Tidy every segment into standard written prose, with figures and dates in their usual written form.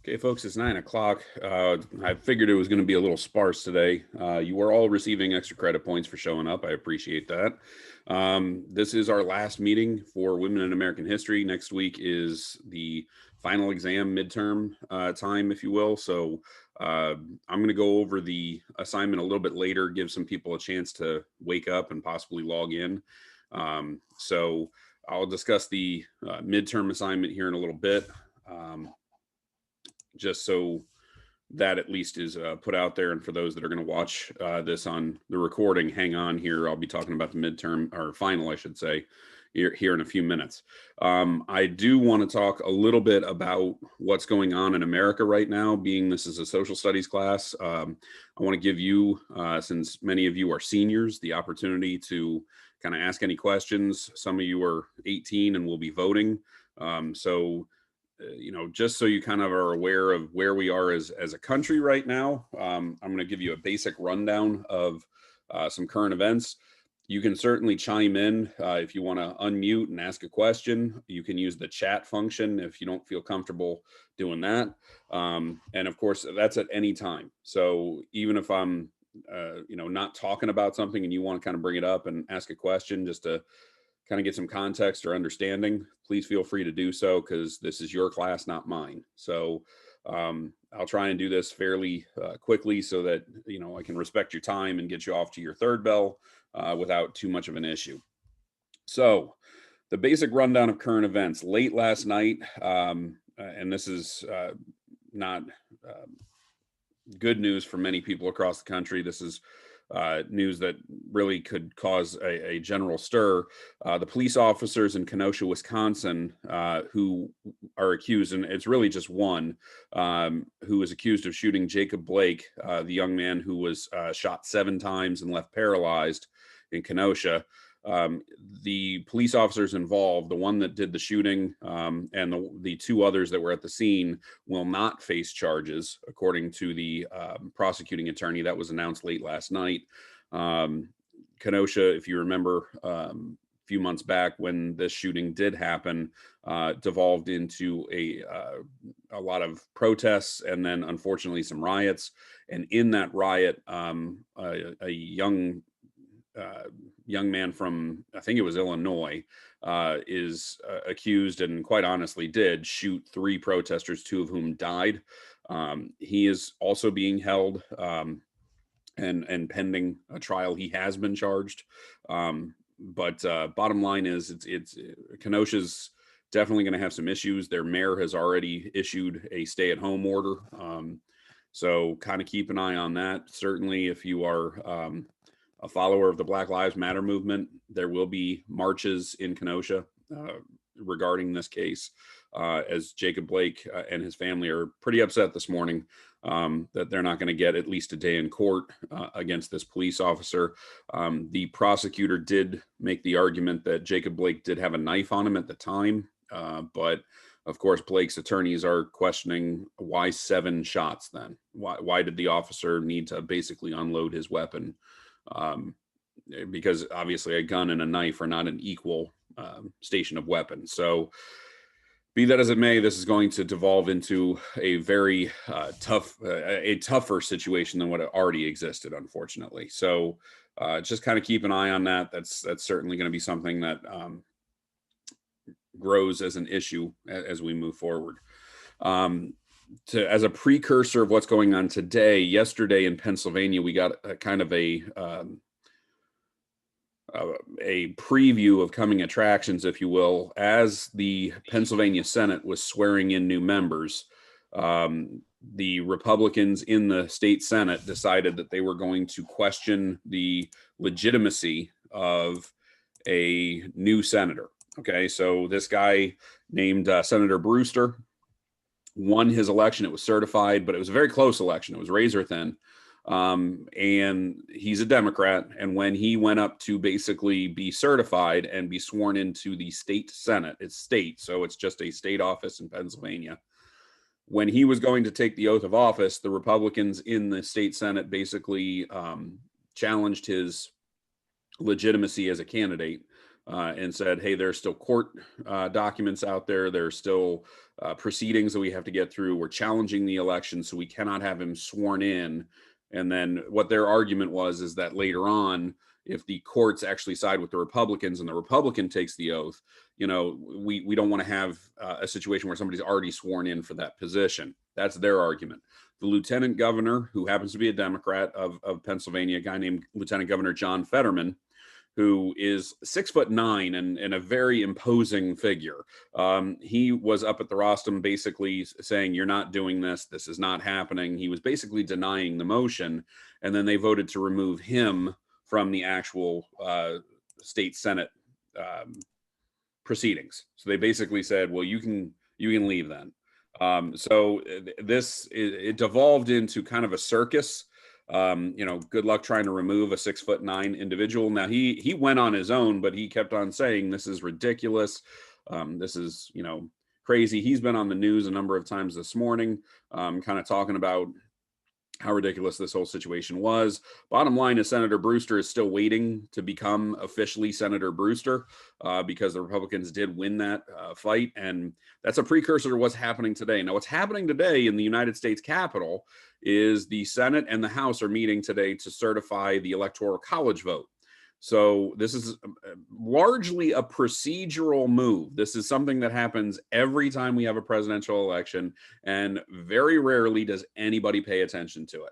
Okay, folks, it's 9 o'clock. I figured it was going to be a little sparse today. You are all receiving extra credit points for showing up. I appreciate that. This is our last meeting for Women in American History. Next week is the final exam midterm time, if you will. So I'm going to go over the assignment a little bit later, give some people a chance to wake up and possibly log in. So I'll discuss the midterm assignment here in a little bit. Just so that at least is put out there. And for those that are going to watch this on the recording, hang on here. I'll be talking about the midterm or final, I should say, here in a few minutes. I do want to talk a little bit about what's going on in America right now, being this is a social studies class. I want to give you, since many of you are seniors, the opportunity to kind of ask any questions. Some of you are 18 and will be voting. Just so you kind of are aware of where we are as a country right now, I'm going to give you a basic rundown of some current events. You can certainly chime in if you want to unmute and ask a question. You can use the chat function if you don't feel comfortable doing that. And of course, that's at any time. So even if I'm, not talking about something and you want to kind of bring it up and ask a question just to kind of get some context or understanding, please feel free to do so because this is your class, not mine. So I'll try and do this fairly quickly so that, I can respect your time and get you off to your third bell without too much of an issue. So the basic rundown of current events. Late last night, and this is not good news for many people across the country. This is news that really could cause a general stir. The police officers in Kenosha, Wisconsin, who are accused, and it's really just one, who is accused of shooting Jacob Blake, the young man who was shot 7 times and left paralyzed in Kenosha. The police officers involved, the one that did the shooting and the 2 others that were at the scene, will not face charges, according to the prosecuting attorney. That was announced late last night. Kenosha, if you remember, a few months back when this shooting did happen, devolved into a lot of protests and then unfortunately some riots. And in that riot, a young man from, I think it was Illinois, is accused and quite honestly did shoot 3 protesters, 2 of whom died. He is also being held and pending a trial. He has been charged. But bottom line is it's Kenosha's definitely going to have some issues. Their mayor has already issued a stay-at-home order. So kind of keep an eye on that. Certainly if you are a follower of the Black Lives Matter movement, there will be marches in Kenosha regarding this case, as Jacob Blake and his family are pretty upset this morning that they're not going to get at least a day in court against this police officer. The prosecutor did make the argument that Jacob Blake did have a knife on him at the time, but of course, Blake's attorneys are questioning why 7 shots then? Why did the officer need to basically unload his weapon? Because obviously a gun and a knife are not an equal station of weapons. So be that as it may, this is going to devolve into a very tougher situation than what it already existed, unfortunately. So just kind of keep an eye on that. That's certainly going to be something that grows as an issue as we move forward. As a precursor of what's going on today, yesterday in Pennsylvania, we got a kind of a preview of coming attractions, if you will, as the Pennsylvania Senate was swearing in new members. The Republicans in the state Senate decided that they were going to question the legitimacy of a new senator. Okay, so this guy named Senator Brewster won his election. It was certified, but it was a very close election. It was razor thin. And he's a Democrat. And when he went up to basically be certified and be sworn into the state Senate, it's state, so it's just a state office in Pennsylvania. When he was going to take the oath of office, the Republicans in the state Senate basically challenged his legitimacy as a candidate. and said, hey, there's still court documents out there. There's still proceedings that we have to get through. We're challenging the election, so we cannot have him sworn in. And then what their argument was is that later on, if the courts actually side with the Republicans and the Republican takes the oath, we don't want to have a situation where somebody's already sworn in for that position. That's their argument. The lieutenant governor, who happens to be a Democrat of Pennsylvania, a guy named Lieutenant Governor John Fetterman, who is 6'9" and a very imposing figure. He was up at the rostrum basically saying, you're not doing this. This is not happening. He was basically denying the motion. And then they voted to remove him from the actual state Senate proceedings. So they basically said, well, you can leave then. So it devolved into kind of a circus. Good luck trying to remove a 6'9" individual. Now he went on his own, but he kept on saying, this is ridiculous. This is, crazy. He's been on the news a number of times this morning, kind of talking about how ridiculous this whole situation was. Bottom line is Senator Brewster is still waiting to become officially Senator Brewster because the Republicans did win that fight. And that's a precursor to what's happening today. Now, what's happening today in the United States Capitol is the Senate and the House are meeting today to certify the Electoral College vote. So this is largely a procedural move. This is something that happens every time we have a presidential election, and very rarely does anybody pay attention to it.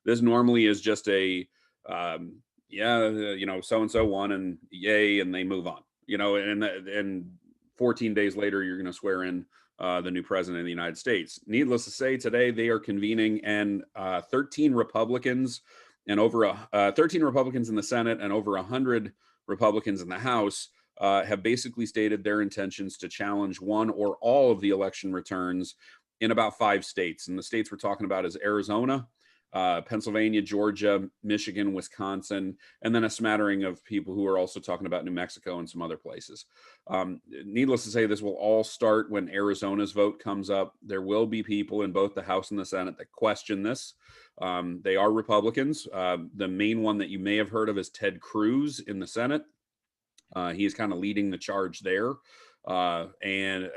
This normally is just a, so-and-so won and yay, and they move on, and 14 days later, you're going to swear in the new president of the United States. Needless to say, today they are convening, and 13 Republicans and over 13 Republicans in the Senate and over 100 Republicans in the House have basically stated their intentions to challenge one or all of the election returns in about 5 states. And the states we're talking about is Arizona, Pennsylvania, Georgia, Michigan, Wisconsin, and then a smattering of people who are also talking about New Mexico and some other places. Needless to say, this will all start when Arizona's vote comes up. There will be people in both the House and the Senate that question this. They are Republicans. The main one that you may have heard of is Ted Cruz in the Senate. He is kind of leading the charge there. And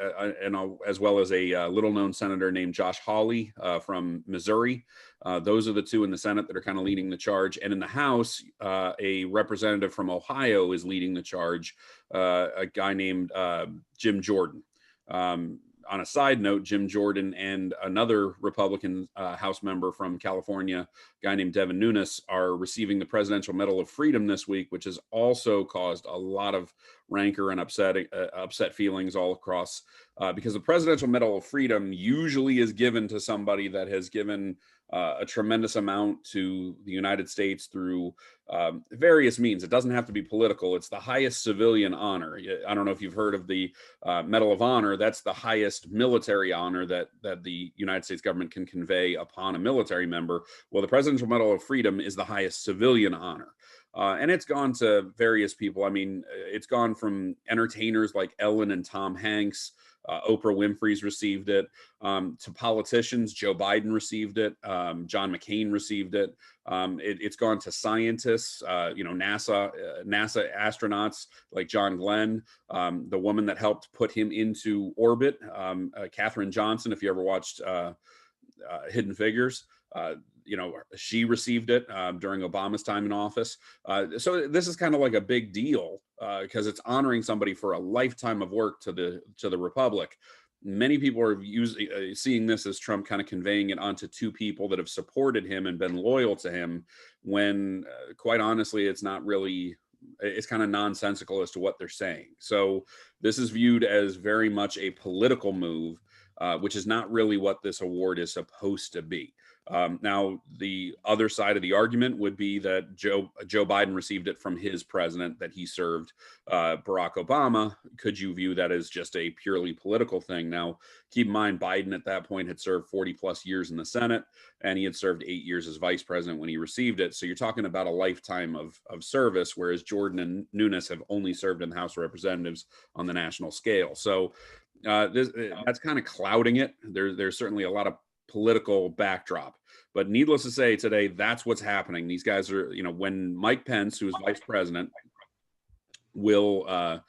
as well as a little-known senator named Josh Hawley from Missouri. Those are the two in the Senate that are kind of leading the charge. And in the House, a representative from Ohio is leading the charge, a guy named Jim Jordan. On a side note, Jim Jordan and another Republican House member from California, a guy named Devin Nunes, are receiving the Presidential Medal of Freedom this week, which has also caused a lot of rancor and upset feelings all across, because the Presidential Medal of Freedom usually is given to somebody that has given a tremendous amount to the United States through various means. It doesn't have to be political. It's the highest civilian honor. I don't know if you've heard of the Medal of Honor. That's the highest military honor that the United States government can convey upon a military member. Well, the Presidential Medal of Freedom is the highest civilian honor. And it's gone to various people. I mean, it's gone from entertainers like Ellen and Tom Hanks. Oprah Winfrey's received it, to politicians. Joe Biden received it. John McCain received it. It's gone to scientists, NASA astronauts like John Glenn, the woman that helped put him into orbit, Katherine Johnson, if you ever watched Hidden Figures. She received it during Obama's time in office. So this is kind of like a big deal because it's honoring somebody for a lifetime of work to the Republic. Many people are seeing this as Trump kind of conveying it onto 2 people that have supported him and been loyal to him, when quite honestly, it's not really. It's kind of nonsensical as to what they're saying. So this is viewed as very much a political move, which is not really what this award is supposed to be. Now, the other side of the argument would be that Joe Biden received it from his president that he served, Barack Obama. Could you view that as just a purely political thing? Now, keep in mind, Biden at that point had served 40 plus years in the Senate, and he had served 8 years as vice president when he received it. So you're talking about a lifetime of service, whereas Jordan and Nunes have only served in the House of Representatives on the national scale. So that's kind of clouding it. There's certainly a lot of political backdrop, but needless to say, today that's what's happening. These guys are, when Mike Pence, who is vice president, will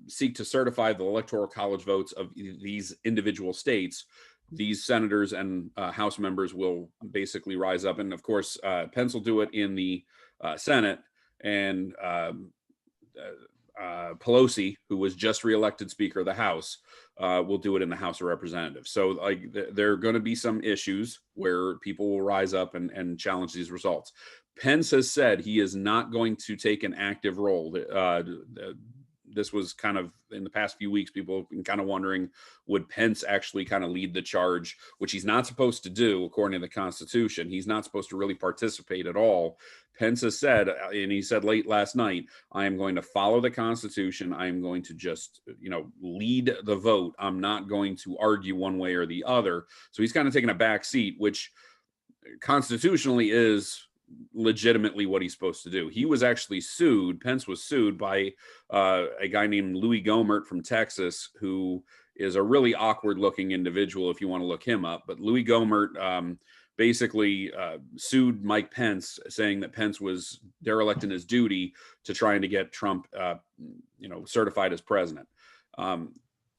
seek to certify the electoral college votes of these individual states. These senators and House members will basically rise up, and of course, Pence will do it in the Senate, and Pelosi, who was just reelected Speaker of the House, will do it in the House of Representatives. So, like, there are going to be some issues where people will rise up and challenge these results. Pence has said he is not going to take an active role. This was kind of in the past few weeks, people have been kind of wondering, would Pence actually kind of lead the charge, which he's not supposed to do according to the Constitution. He's not supposed to really participate at all. Pence has said, and he said late last night, I am going to follow the Constitution. I am going to just, lead the vote. I'm not going to argue one way or the other. So he's kind of taking a back seat, which constitutionally is legitimately what he's supposed to do. He was actually sued. Pence was sued by a guy named Louis Gohmert from Texas, who is a really awkward looking individual if you want to look him up. But Louis Gohmert basically sued Mike Pence, saying that Pence was derelict in his duty to trying to get Trump certified as president.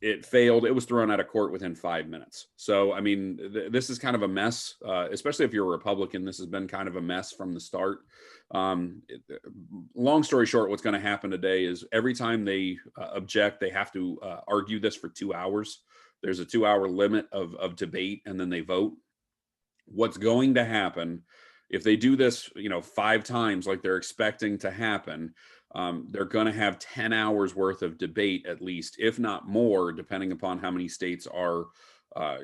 It failed. It was thrown out of court within 5 minutes. So, I mean, this is kind of a mess, especially if you're a Republican. This has been kind of a mess from the start. Long story short, what's going to happen today is every time they object, they have to argue this for 2 hours. There's a 2-hour limit of debate, and then they vote. What's going to happen if they do this, 5 times like they're expecting to happen? They're going to have 10 hours worth of debate, at least, if not more, depending upon how many states are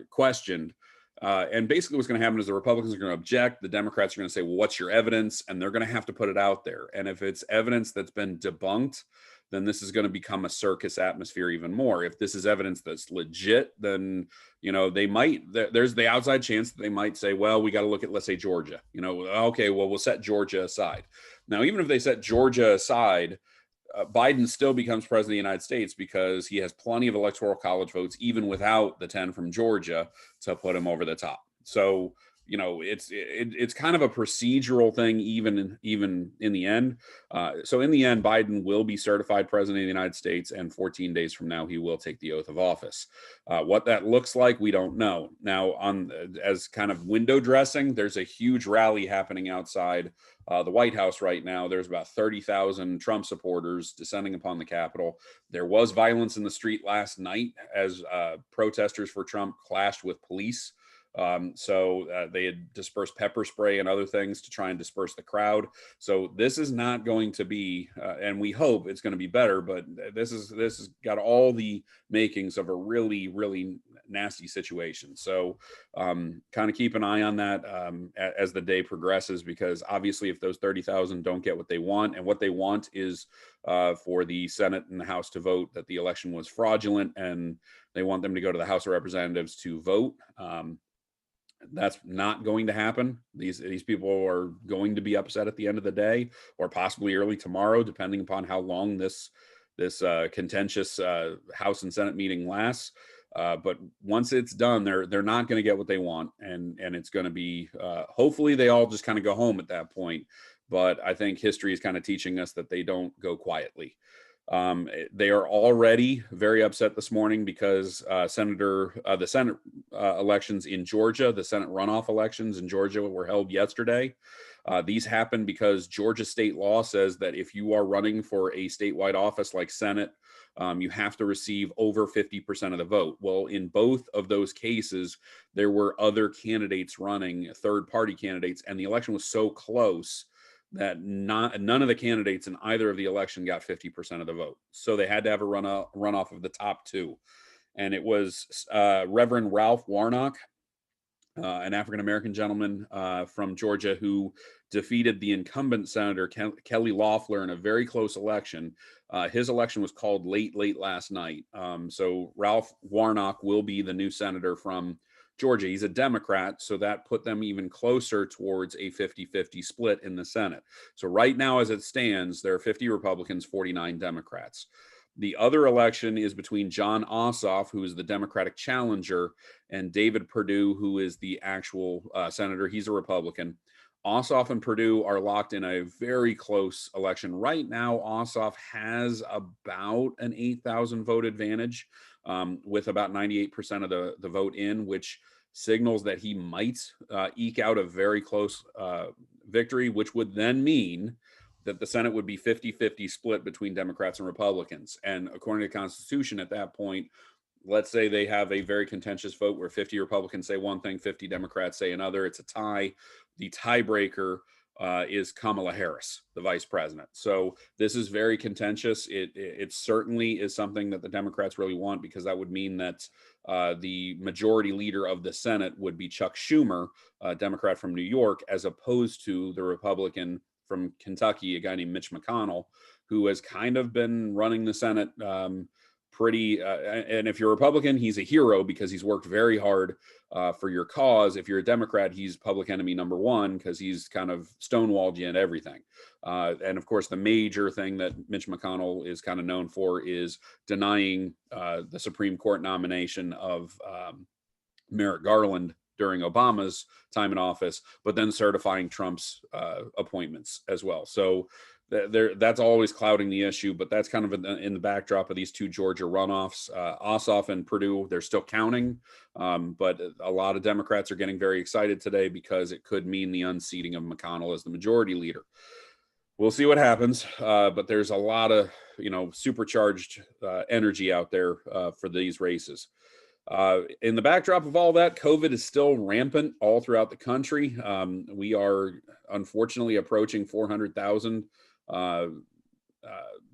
questioned. And basically what's going to happen is the Republicans are going to object. The Democrats are going to say, well, what's your evidence? And they're going to have to put it out there. And if it's evidence that's been debunked, then this is going to become a circus atmosphere even more. If this is evidence that's legit, then, they might, there's the outside chance that they might say, well, we got to look at, let's say, Georgia, okay, well, we'll set Georgia aside. Now, even if they set Georgia aside, Biden still becomes president of the United States because he has plenty of electoral college votes, even without the 10 from Georgia, to put him over the top. So, it's kind of a procedural thing, even in the end. So in the end, Biden will be certified president of the United States, and 14 days from now, he will take the oath of office. What that looks like, we don't know. Now, as kind of window dressing, there's a huge rally happening outside the White House right now. There's about 30,000 Trump supporters descending upon the Capitol. There was violence in the street last night as protesters for Trump clashed with police. So they had dispersed pepper spray and other things to try and disperse the crowd. So this is not going to be, and we hope it's going to be better, but this has got all the makings of a really, really nasty situation. So kind of keep an eye on that as the day progresses, because obviously if those 30,000 don't get what they want, and what they want is for the Senate and the House to vote that the election was fraudulent, and they want them to go to the House of Representatives to vote. That's not going to happen. These people are going to be upset at the end of the day, or possibly early tomorrow, depending upon how long this contentious House and Senate meeting lasts. But once it's done, they're not going to get what they want, and it's going to be hopefully they all just kind of go home at that point. But I think history is kind of teaching us that they don't go quietly. They are already very upset this morning because the Senate elections in Georgia, the Senate runoff elections in Georgia were held yesterday. These happened because Georgia state law says that if you are running for a statewide office like Senate, you have to receive over 50% of the vote. Well, in both of those cases, there were other candidates running, third-party candidates, and the election was so close that none of the candidates in either of the election got 50% of the vote. So they had to have a runoff of the top two. And it was Reverend Ralph Warnock, an African-American gentleman from Georgia, who defeated the incumbent Senator Kelly Loeffler in a very close election. His election was called late last night. So Ralph Warnock will be the new senator from Georgia. He's a Democrat, so that put them even closer towards a 50-50 split in the Senate. So right now, as it stands, there are 50 Republicans, 49 Democrats. The other election is between Jon Ossoff, who is the Democratic challenger, and David Perdue, who is the actual senator. He's a Republican. Ossoff and Perdue are locked in a very close election. Right now, Ossoff has about an 8,000 vote advantage, with about 98% of the vote in, which signals that he might eke out a very close victory, which would then mean that the Senate would be 50-50 split between Democrats and Republicans. And according to the Constitution, at that point, let's say they have a very contentious vote where 50 Republicans say one thing, 50 Democrats say another. It's a tie. The tiebreaker is Kamala Harris, the vice president. So this is very contentious. It certainly is something that the Democrats really want, because that would mean that the majority leader of the Senate would be Chuck Schumer, a Democrat from New York, as opposed to the Republican from Kentucky, a guy named Mitch McConnell, who has kind of been running the Senate pretty. And if you're a Republican, he's a hero because he's worked very hard for your cause. If you're a Democrat, he's public enemy number one because he's kind of stonewalled you and everything. And of course, the major thing that Mitch McConnell is kind of known for is denying the Supreme Court nomination of Merrick Garland during Obama's time in office, but then certifying Trump's appointments as well. So that's always clouding the issue, but that's kind of in the backdrop of these two Georgia runoffs. Ossoff and Perdue, they're still counting, but a lot of Democrats are getting very excited today because it could mean the unseating of McConnell as the majority leader. We'll see what happens, but there's a lot of supercharged energy out there for these races. In the backdrop of all that, COVID is still rampant all throughout the country. We are unfortunately approaching 400,000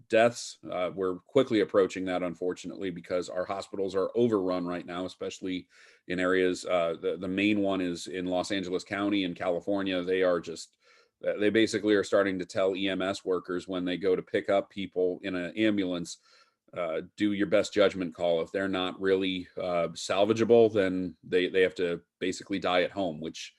deaths. We're quickly approaching that, unfortunately, because our hospitals are overrun right now, especially in areas. The main one is in Los Angeles County in California. They basically are starting to tell EMS workers when they go to pick up people in an ambulance, do your best judgment call. If they're not really salvageable, then they have to basically die at home, which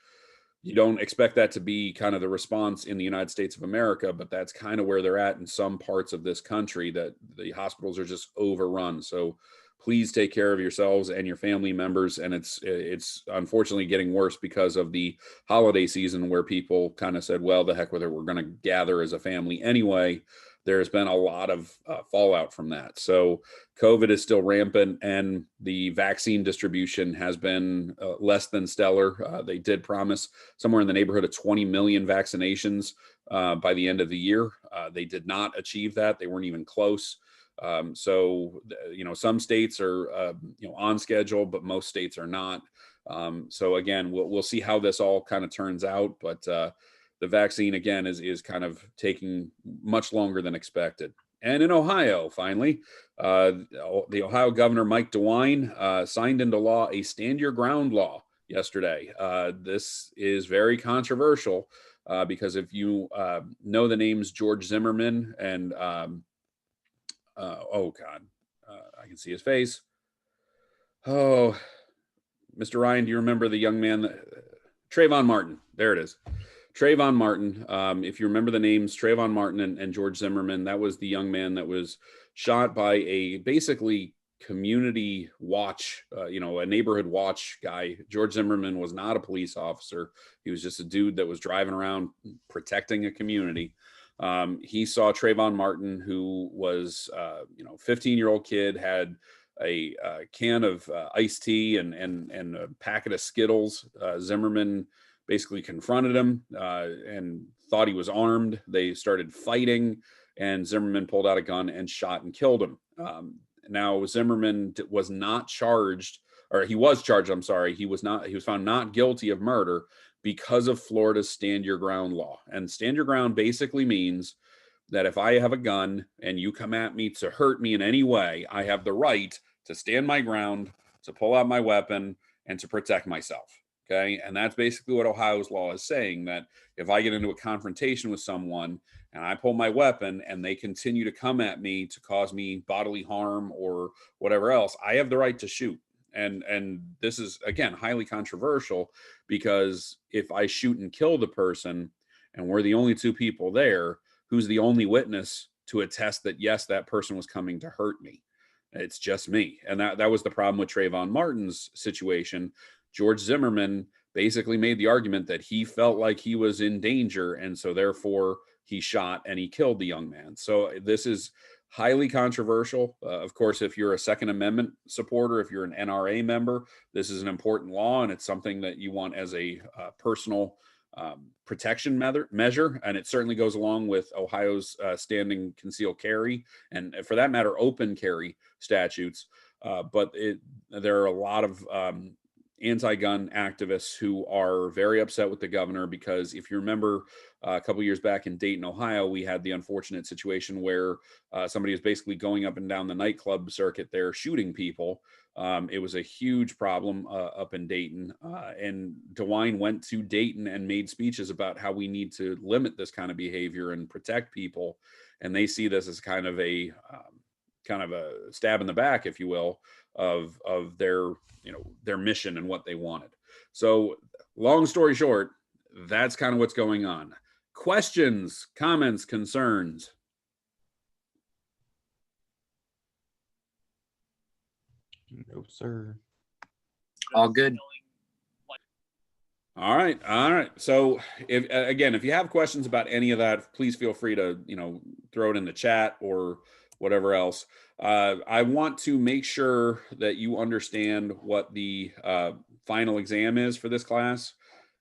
you don't expect that to be kind of the response in the United States of America, but that's kind of where they're at in some parts of this country, that the hospitals are just overrun. So please take care of yourselves and your family members. And it's unfortunately getting worse because of the holiday season, where people kind of said, well, the heck with it, we're going to gather as a family anyway. There's been a lot of fallout from that. So COVID is still rampant, and the vaccine distribution has been less than stellar. They did promise somewhere in the neighborhood of 20 million vaccinations by the end of the year. They did not achieve that. They weren't even close. So some states are on schedule, but most states are not. So again, we'll see how this all kind of turns out, but the vaccine again is kind of taking much longer than expected. And in Ohio, finally, the Ohio Governor Mike DeWine signed into law a stand your ground law yesterday. This is very controversial because if you know the names George Zimmerman and oh God, I can see his face. Oh, Mr. Ryan, do you remember the young man, Trayvon Martin? There it is. Trayvon Martin. If you remember the names, Trayvon Martin and George Zimmerman, that was the young man that was shot by a basically community watch, a neighborhood watch guy. George Zimmerman was not a police officer. He was just a dude that was driving around protecting a community. He saw Trayvon Martin, who was, 15-year-old kid, had a can of iced tea and a packet of Skittles. Zimmerman basically confronted him and thought he was armed. They started fighting, and Zimmerman pulled out a gun and shot and killed him. Now, Zimmerman was not charged, or he was charged, I'm sorry. He was found not guilty of murder because of Florida's stand your ground law. And stand your ground basically means that if I have a gun and you come at me to hurt me in any way, I have the right to stand my ground, to pull out my weapon, and to protect myself. Okay. And that's basically what Ohio's law is saying, that if I get into a confrontation with someone and I pull my weapon and they continue to come at me to cause me bodily harm or whatever else, I have the right to shoot. And this is, again, highly controversial, because if I shoot and kill the person and we're the only two people there, who's the only witness to attest that, yes, that person was coming to hurt me? It's just me. And that was the problem with Trayvon Martin's situation. George Zimmerman basically made the argument that he felt like he was in danger, and so therefore he shot and he killed the young man. So this is highly controversial. Of course, if you're a Second Amendment supporter, if you're an NRA member, this is an important law, and it's something that you want as a personal protection measure. And it certainly goes along with Ohio's standing concealed carry, and for that matter, open carry statutes. But there are a lot of anti-gun activists who are very upset with the governor because if you remember a couple years back in Dayton, Ohio, we had the unfortunate situation where somebody was basically going up and down the nightclub circuit there shooting people. It was a huge problem up in Dayton, and DeWine went to Dayton and made speeches about how we need to limit this kind of behavior and protect people. And they see this as kind of a stab in the back, if you will, of their their mission and what they wanted. So long story short, that's kind of what's going on. Questions, comments, concerns? No, sir. All good. All right. So if you have questions about any of that, please feel free to, throw it in the chat or whatever else. I want to make sure that you understand what the final exam is for this class.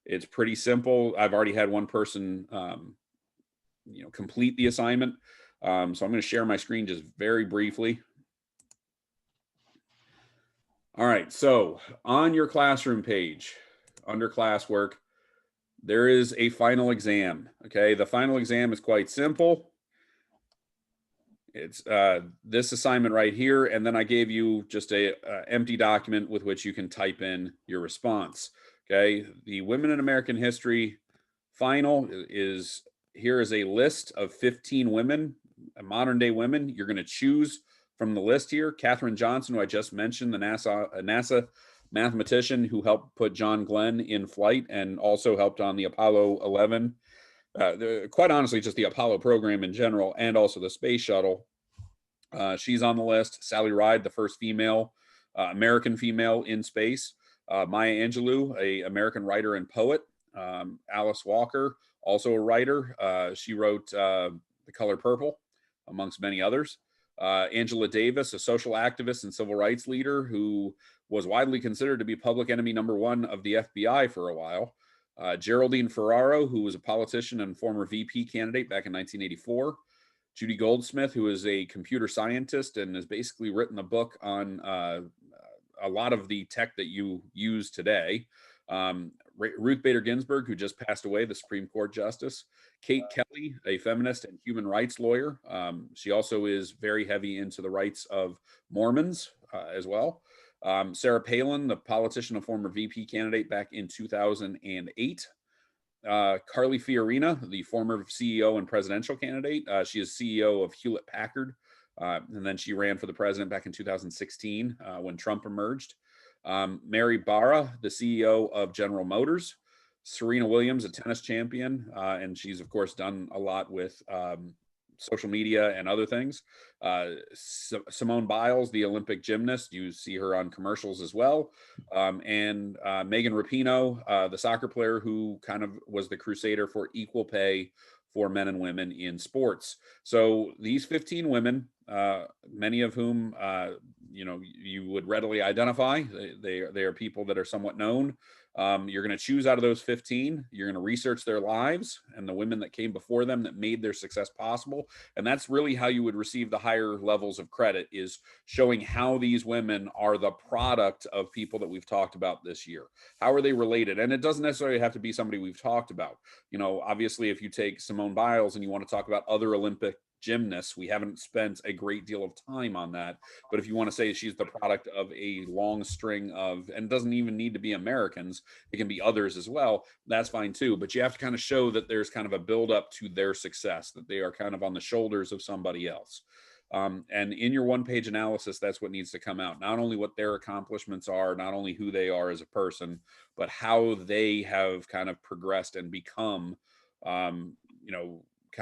It's pretty simple. I've already had one person, complete the assignment. So I'm going to share my screen just very briefly. All right. So on your classroom page, under classwork, there is a final exam. Okay. The final exam is quite simple. It's this assignment right here. And then I gave you just a empty document with which you can type in your response. Okay. The Women in American History final is, here is a list of 15 women, modern day women. You're going to choose from the list here. Katherine Johnson, who I just mentioned, the NASA mathematician who helped put John Glenn in flight and also helped on the Apollo 11. Quite honestly, just the Apollo program in general, and also the space shuttle. She's on the list. Sally Ride, the first female, American female in space. Maya Angelou, a American writer and poet. Alice Walker, also a writer. She wrote The Color Purple, amongst many others. Angela Davis, a social activist and civil rights leader who was widely considered to be public enemy #1 of the FBI for a while. Geraldine Ferraro, who was a politician and former VP candidate back in 1984. Judy Goldsmith, who is a computer scientist and has basically written a book on a lot of the tech that you use today. Ruth Bader Ginsburg, who just passed away, the Supreme Court Justice. Kate Kelly, a feminist and human rights lawyer. She also is very heavy into the rights of Mormons as well. Sarah Palin, the politician and former VP candidate back in 2008. Carly Fiorina, the former CEO and presidential candidate. She is CEO of Hewlett Packard. And then she ran for the president back in 2016 when Trump emerged. Mary Barra, the CEO of General Motors. Serena Williams, a tennis champion, and she's, of course, done a lot with social media and other things. Simone Biles, the Olympic gymnast, you see her on commercials as well. And Megan Rapinoe, the soccer player who kind of was the crusader for equal pay for men and women in sports. So these 15 women, many of whom, you would readily identify. They are people that are somewhat known. You're going to choose out of those 15. You're going to research their lives and the women that came before them that made their success possible. And that's really how you would receive the higher levels of credit, is showing how these women are the product of people that we've talked about this year. How are they related? And it doesn't necessarily have to be somebody we've talked about. Obviously, if you take Simone Biles and you want to talk about other Olympic gymnasts, we haven't spent a great deal of time on that. But if you want to say she's the product of a long string of, and doesn't even need to be Americans, it can be others as well, that's fine too. But you have to kind of show that there's kind of a build up to their success, that they are kind of on the shoulders of somebody else. And in your one-page analysis, that's what needs to come out. Not only what their accomplishments are, not only who they are as a person, but how they have kind of progressed and become, kind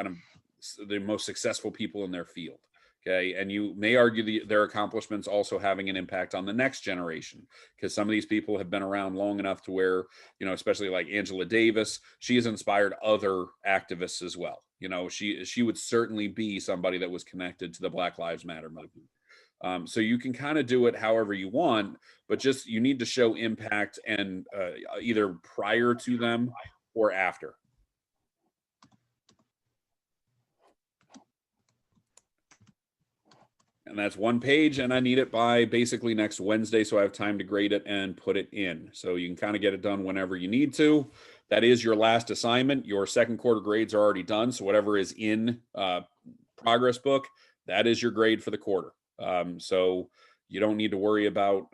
of the most successful people in their field. Okay. And you may argue their accomplishments also having an impact on the next generation, because some of these people have been around long enough to where, you know, especially like Angela Davis, she has inspired other activists as well. You know, she would certainly be somebody that was connected to the Black Lives Matter movement. So you can kind of do it however you want, but just you need to show impact and either prior to them or after. And that's one page, and I need it by basically next Wednesday, so I have time to grade it and put it in. So you can kind of get it done whenever you need to. That is your last assignment. Your second quarter grades are already done, so whatever is in progress book, that is your grade for the quarter. So you don't need to worry about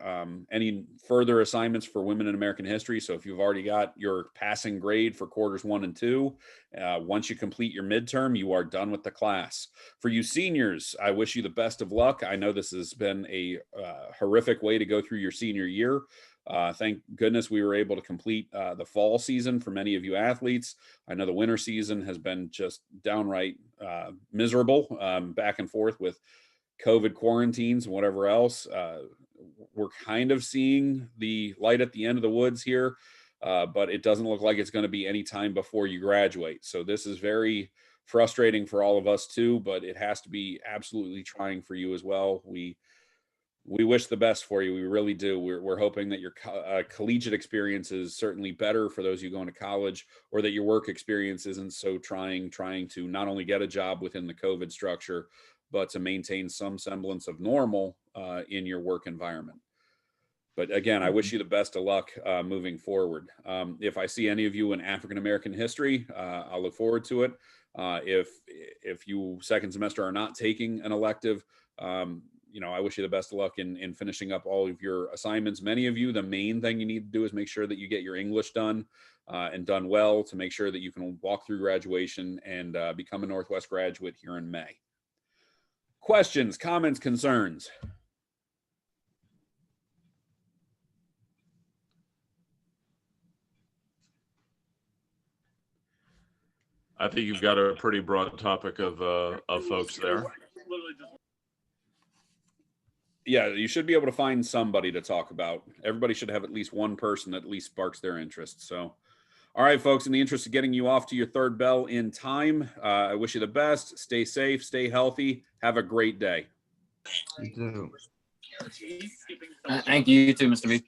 any further assignments for women in American history. So if you've already got your passing grade for quarters 1 and 2, once you complete your midterm, you are done with the class. For you seniors, I wish you the best of luck. I know this has been a horrific way to go through your senior year. Thank goodness we were able to complete the fall season for many of you athletes. I know the winter season has been just downright miserable, back and forth with COVID quarantines and whatever else. We're kind of seeing the light at the end of the woods here, but it doesn't look like it's going to be any time before you graduate. So this is very frustrating for all of us too, but it has to be absolutely trying for you as well. We wish the best for you. We really do. We're hoping that your collegiate experience is certainly better for those of you going to college, or that your work experience isn't so trying to not only get a job within the COVID structure, but to maintain some semblance of normal in your work environment. But again, I wish you the best of luck moving forward. If I see any of you in African American history, I'll look forward to it. If you second semester are not taking an elective, you know, I wish you the best of luck in finishing up all of your assignments. Many of you, the main thing you need to do is make sure that you get your English done and done well, to make sure that you can walk through graduation and become a Northwest graduate here in May. Questions, comments, concerns? I think you've got a pretty broad topic of folks there. Yeah, you should be able to find somebody to talk about. Everybody should have at least one person that at least sparks their interest. So, all right, folks, in the interest of getting you off to your third bell in time, I wish you the best. Stay safe, stay healthy. Have a great day. You too. Thank you, too, Mr. B.